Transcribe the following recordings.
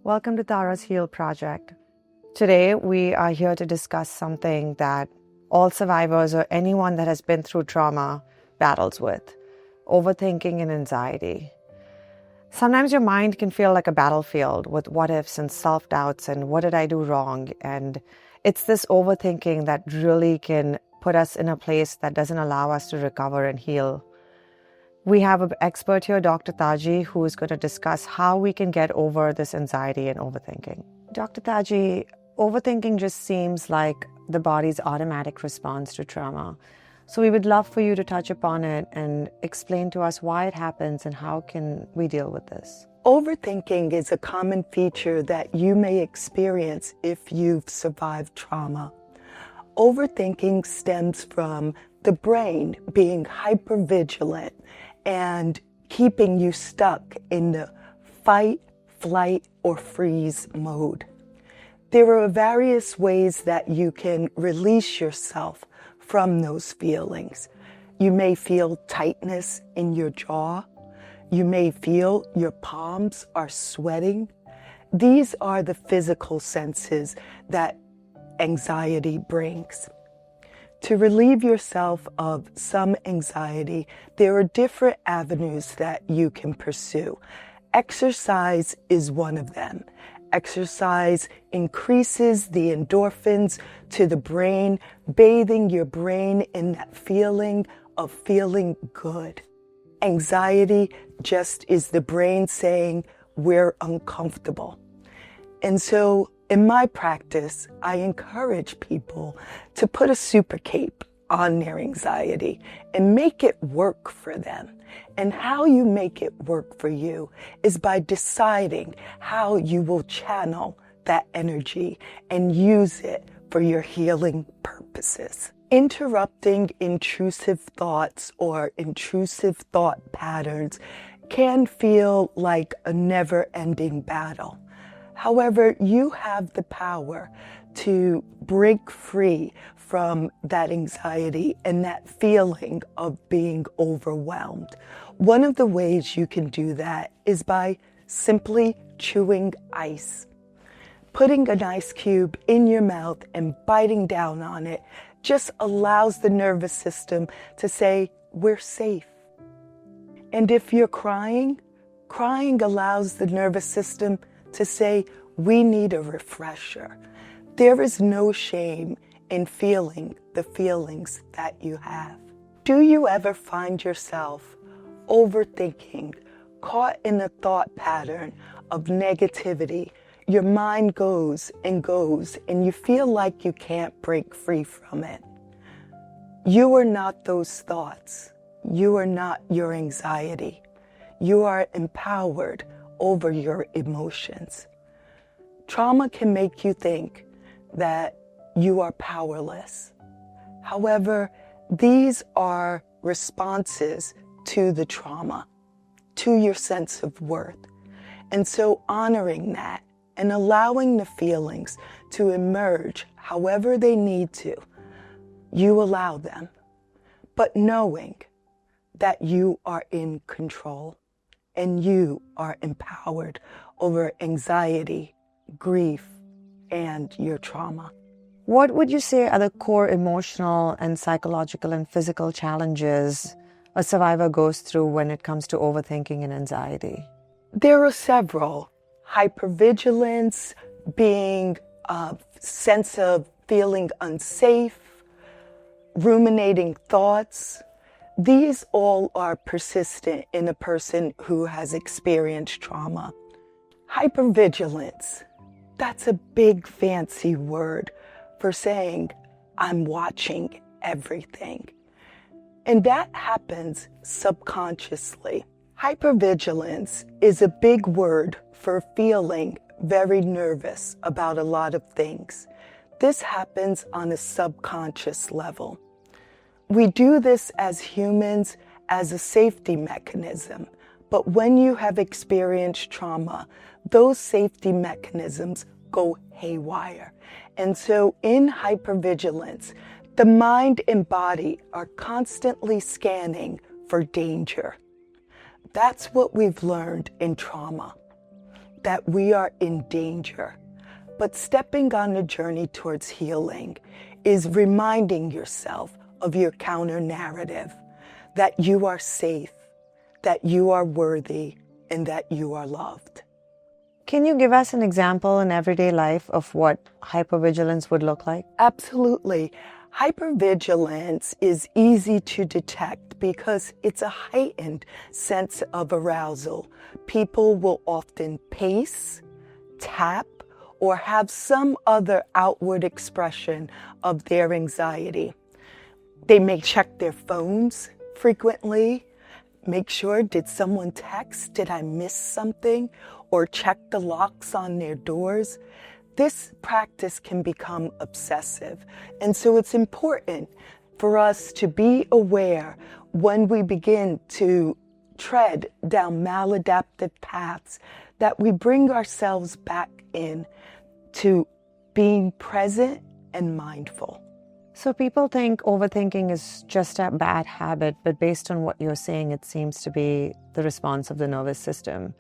Welcome to Tara's Heal Project. Today, we are here to discuss something that all survivors or anyone that has been through trauma battles with: overthinking and anxiety. Sometimes your mind can feel like a battlefield with what ifs and self-doubts and what did I do wrong? And it's this overthinking that really can put us in a place that doesn't allow us to recover and heal. We have an expert here, Dr. Taji, who is going to discuss how we can get over this anxiety and overthinking. Dr. Taji, overthinking just seems like the body's automatic response to trauma. So we would love for you to touch upon it and explain to us why it happens and how can we deal with this. Overthinking is a common feature that you may experience if you've survived trauma. Overthinking stems from the brain being hypervigilant and keeping you stuck in the fight, flight, or freeze mode. There are various ways that you can release yourself from those feelings. You may feel tightness in your jaw. You may feel your palms are sweating. These are the physical senses that anxiety brings. To relieve yourself of some anxiety, there are different avenues that you can pursue. Exercise is one of them. Exercise increases the endorphins to the brain, bathing your brain in that feeling of feeling good. Anxiety just is the brain saying, we're uncomfortable. And so in my practice, I encourage people to put a super cape on their anxiety and make it work for them. And how you make it work for you is by deciding how you will channel that energy and use it for your healing purposes. Interrupting intrusive thoughts or intrusive thought patterns can feel like a never-ending battle. However, you have the power to break free from that anxiety and that feeling of being overwhelmed. One of the ways you can do that is by simply chewing ice. Putting an ice cube in your mouth and biting down on it just allows the nervous system to say, we're safe. And if you're crying allows the nervous system to say, we need a refresher. There is no shame in feeling the feelings that you have. Do you ever find yourself overthinking, caught in a thought pattern of negativity? Your mind goes and you feel like you can't break free from it. You are not those thoughts. You are not your anxiety. You are empowered over your emotions. Trauma can make you think that you are powerless. However, these are responses to the trauma, to your sense of worth. And so honoring that and allowing the feelings to emerge however they need to, you allow them, but knowing that you are in control and you are empowered over anxiety, grief, and your trauma. What would you say are the core emotional and psychological and physical challenges a survivor goes through when it comes to overthinking and anxiety? There are several. Hypervigilance, being a sense of feeling unsafe, ruminating thoughts. These all are persistent in a person who has experienced trauma. Hypervigilance, that's a big fancy word for saying, I'm watching everything. And that happens subconsciously. Hypervigilance is a big word for feeling very nervous about a lot of things. This happens on a subconscious level. We do this as humans as a safety mechanism, but when you have experienced trauma, those safety mechanisms go haywire. And so in hypervigilance, the mind and body are constantly scanning for danger. That's what we've learned in trauma. that we are in danger. But stepping on the journey towards healing is reminding yourself of your counter narrative, that you are safe, that you are worthy, and that you are loved. Can you give us an example in everyday life of what hypervigilance would look like? Absolutely. Hypervigilance is easy to detect because it's a heightened sense of arousal. People will often pace, tap, or have some other outward expression of their anxiety. They may check their phones frequently, make sure, did someone text? Did I miss something? Or check the locks on their doors. This practice can become obsessive. And so it's important for us to be aware when we begin to tread down maladaptive paths, that we bring ourselves back in to being present and mindful. So people think overthinking is just a bad habit, but based on what you're saying, it seems to be the response of the nervous system.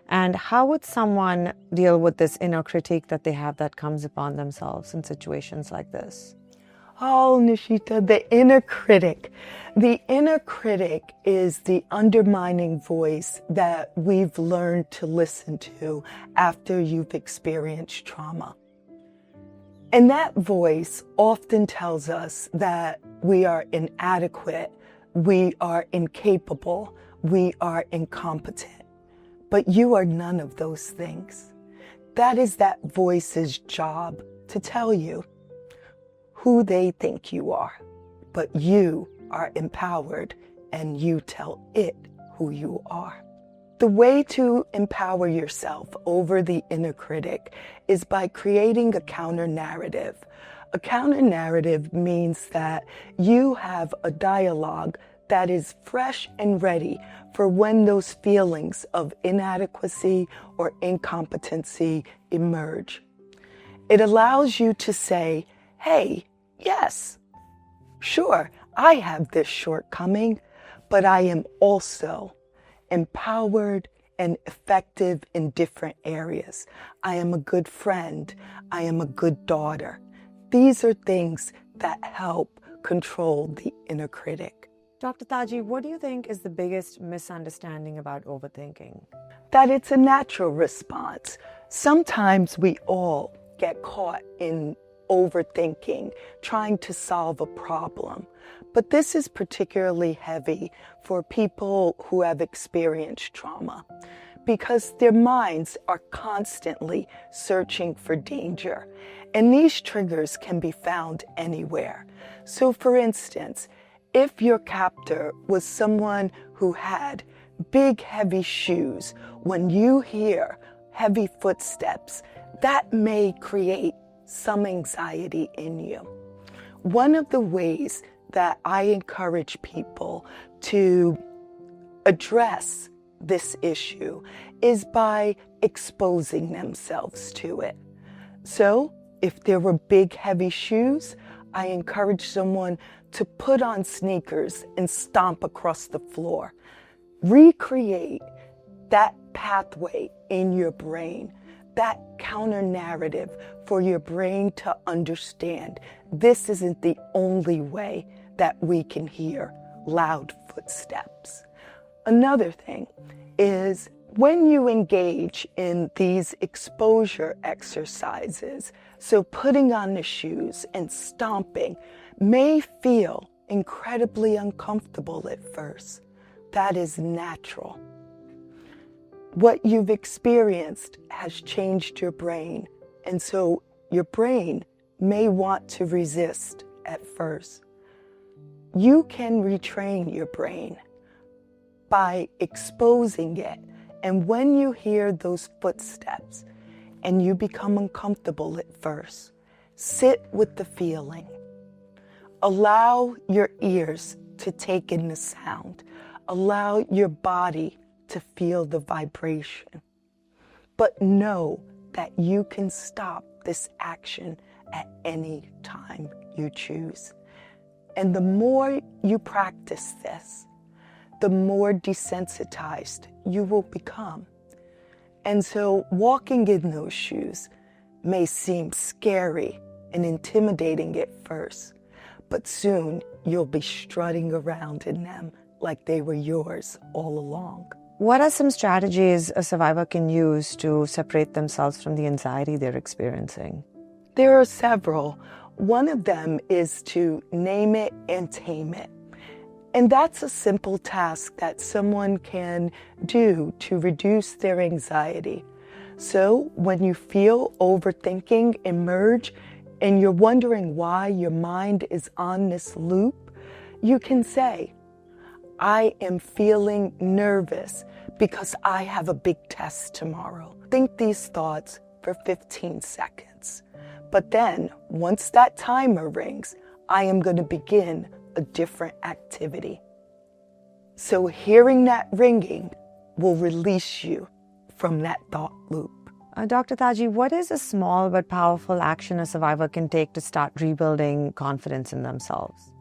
And how would someone deal with this inner critique that they have that comes upon themselves in situations like this? Oh, Nishita, the inner critic. The inner critic is the undermining voice that we've learned to listen to after you've experienced trauma. And that voice often tells us that we are inadequate, we are incapable, we are incompetent. But you are none of those things. That is that voice's job to tell you who they think you are. But you are empowered and you tell it who you are. The way to empower yourself over the inner critic is by creating a counter narrative. A counter narrative means that you have a dialogue that is fresh and ready for when those feelings of inadequacy or incompetency emerge. It allows you to say, hey, yes, sure, I have this shortcoming, but I am also empowered and effective in different areas. I am a good friend. I am a good daughter. These are things that help control the inner critic. Dr. Taji, what do you think is the biggest misunderstanding about overthinking? That it's a natural response. Sometimes we all get caught in overthinking, trying to solve a problem. But this is particularly heavy for people who have experienced trauma because their minds are constantly searching for danger. And these triggers can be found anywhere. So for instance, if your captor was someone who had big, heavy shoes, when you hear heavy footsteps, that may create some anxiety in you. One of the ways that I encourage people to address this issue is by exposing themselves to it. So if there were big, heavy shoes, I encourage someone to put on sneakers and stomp across the floor. Recreate that pathway in your brain, that counter narrative for your brain to understand this isn't the only way that we can hear loud footsteps. Another thing is when you engage in these exposure exercises, so putting on the shoes and stomping may feel incredibly uncomfortable at first. That is natural. What you've experienced has changed your brain, and so your brain may want to resist at first. You can retrain your brain by exposing it, and when you hear those footsteps and you become uncomfortable at first, sit with the feeling. Allow your ears to take in the sound. Allow your body to feel the vibration. But know that you can stop this action at any time you choose. And the more you practice this, the more desensitized you will become. And so walking in those shoes may seem scary and intimidating at first, but soon you'll be strutting around in them like they were yours all along. What are some strategies a survivor can use to separate themselves from the anxiety they're experiencing? There are several. One of them is to name it and tame it. And that's a simple task that someone can do to reduce their anxiety. So when you feel overthinking emerge and you're wondering why your mind is on this loop, you can say, I am feeling nervous because I have a big test tomorrow. Think these thoughts for 15 seconds. But then, once that timer rings, I am going to begin a different activity. So hearing that ringing will release you from that thought loop. Dr. Taji, what is a small but powerful action a survivor can take to start rebuilding confidence in themselves?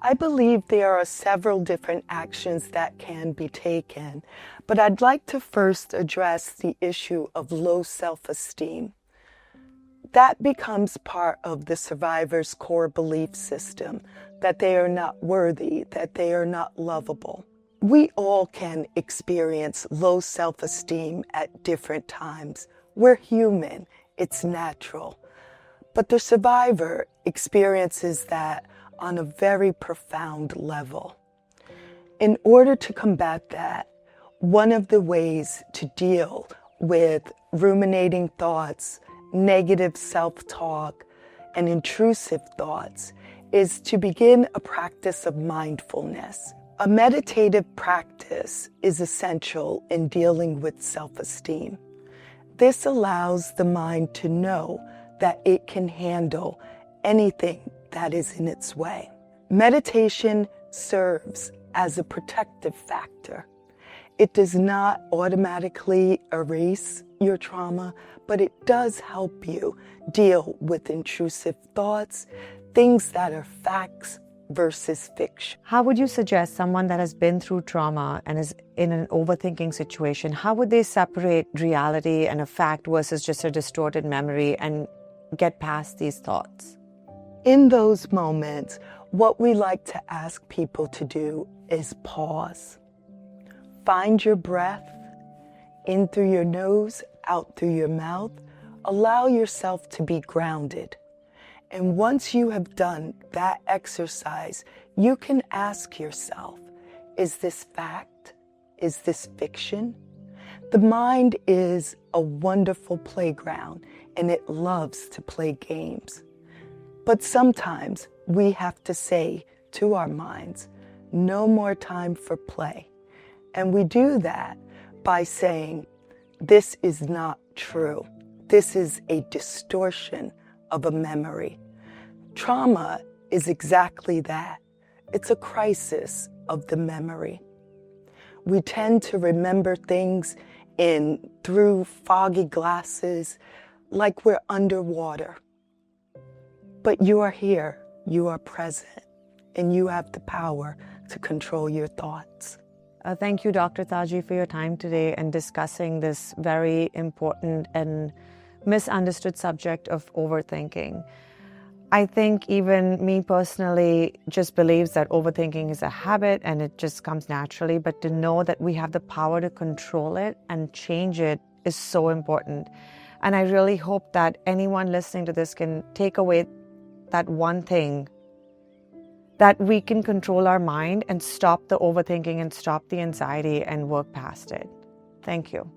I believe there are several different actions that can be taken, but I'd like to first address the issue of low self-esteem. That becomes part of the survivor's core belief system, that they are not worthy, that they are not lovable. We all can experience low self-esteem at different times. We're human, it's natural. But the survivor experiences that on a very profound level. In order to combat that, one of the ways to deal with ruminating thoughts, negative self-talk, and intrusive thoughts is to begin a practice of mindfulness. A meditative practice is essential in dealing with self-esteem. This allows the mind to know that it can handle anything that is in its way. Meditation serves as a protective factor. It does not automatically erase your trauma, but it does help you deal with intrusive thoughts, things that are facts versus fiction. How would you suggest someone that has been through trauma and is in an overthinking situation, how would they separate reality and a fact versus just a distorted memory and get past these thoughts? In those moments, what we like to ask people to do is pause. Find your breath in through your nose, out through your mouth. Allow yourself to be grounded. And once you have done that exercise, you can ask yourself, is this fact? Is this fiction? The mind is a wonderful playground and it loves to play games. But sometimes we have to say to our minds, no more time for play. And we do that by saying, this is not true. This is a distortion of a memory. Trauma is exactly that. It's a crisis of the memory. We tend to remember things through foggy glasses, like we're underwater. But you are here, you are present, and you have the power to control your thoughts. Thank you, Dr. Taji, for your time today and discussing this very important and misunderstood subject of overthinking. I think even me personally just believes that overthinking is a habit and it just comes naturally, but to know that we have the power to control it and change it is so important. And I really hope that anyone listening to this can take away that one thing, that we can control our mind and stop the overthinking and stop the anxiety and work past it. Thank you.